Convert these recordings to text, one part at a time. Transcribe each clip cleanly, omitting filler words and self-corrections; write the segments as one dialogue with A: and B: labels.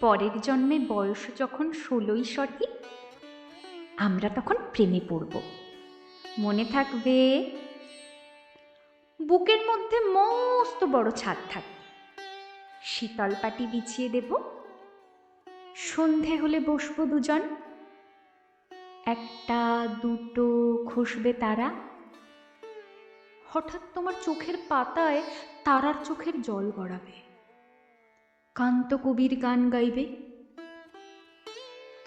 A: পরের জন্মে বয়স যখন 16ই সঠিক, আমরা তখন প্রেমে পড়ব। মনে থাকবে? বুকের মধ্যে মস্ত বড় ছাদ থাকবে, শীতল পাটি বিছিয়ে দেব, সন্ধে হলে বসবো দুজন, একটা দুটো খসবে তারা। হঠাৎ তোমার চোখের পাতায় তারার চোখের জল গড়াবে, কান্ত কবির গান গাইবে।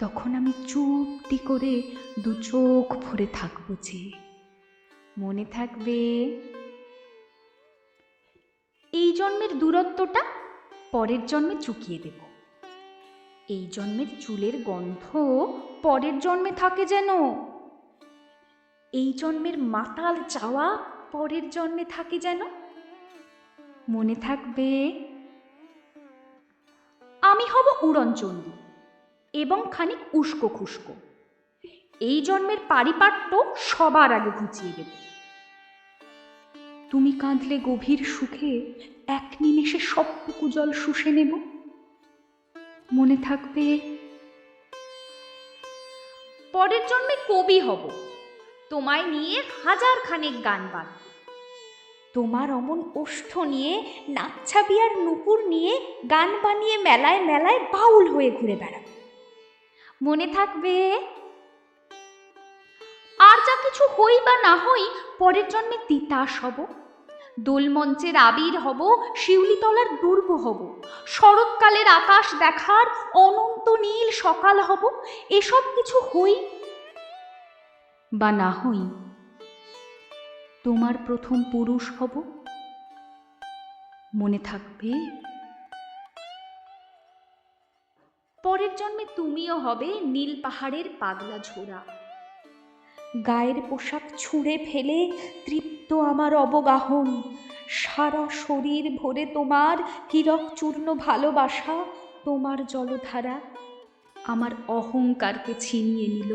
A: তখন আমি চুপটি করে দু চোখ ভরে থাকবো যে। মনে থাকবে? এই জন্মের দূরত্বটা পরের জন্মে চুকিয়ে দেব। এই জন্মের চুলের গন্ধ পরের জন্মে থাকে যেন। এই জন্মের মাতাল চাওয়া পরের জন্মে থাকে যেন। মনে থাকবে? আমি হব উড়নচণ্ডী এবং খানিক উস্কো খুস্কো। এই জন্মের পারিপাট্য সবার আগে ঘুচিয়ে দেব। তুমি কাঁদলে গভীর সুখে এক নিমেষে সবটুকু জল শুষে নেব। মনে থাকবে? পরের জন্মে কবি হব, তোমায় নিয়ে হাজার খানেক গান বাঁধব। তোমার অমন ওষ্ঠ নিয়ে, নাচ্ছাবি আর নুপুর নিয়ে গান বানিয়ে মেলায় মেলায় বাউল হয়ে ঘুরে বেড়াব। মনে থাকবে? আর যা কিছু হই বা না হই, পরের জন্মে তিতাস হব, দোলমঞ্চের আবির হব, শিউলিতলার দুর্ব হব, শরৎকালের আকাশ দেখার অনন্ত নীল সকাল হব। এসব কিছু হই বা না হই, তোমার প্রথম পুরুষ হব। মনে থাকবে? পরের জন্মে তুমিও হবে নীল পাহাড়ের পাগলা ঝোড়া। গায়ের পোশাক ছুঁড়ে ফেলে তৃপ্ত আমার অবগাহন, সারা শরীর ভরে তোমার হীরক চূর্ণ ভালোবাসা। তোমার জলধারা আমার অহংকারকে ছিনিয়ে নিল।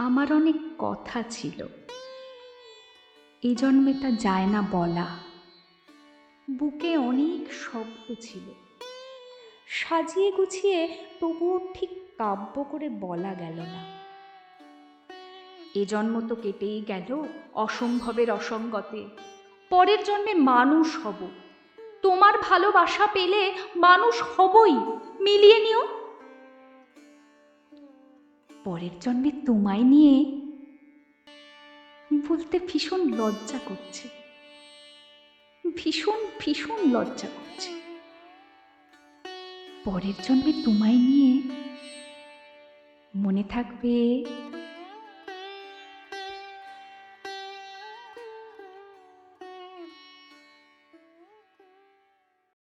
A: আমার অনেক কথা ছিল, এই জন্মে তা যায় না বলা। বুকে অনেক শব্দ ছিল, সাজিয়ে গুছিয়ে তবুও ঠিক কাব্য করে বলা গেল না। এ জন্ম তো কেটেই গেল অসম্ভবের অসঙ্গতে। পরের জন্মে মানুষ হব, তোমার ভালোবাসা পেলে মানুষ হবই, মিলিয়ে নিও। পরের জন্মে তোমায় নিয়ে বলতে ভীষণ লজ্জা করছে, ভীষণ ভীষণ লজ্জা করছে। পরের জন্মে তোমায় নিয়ে। মনে থাকবে?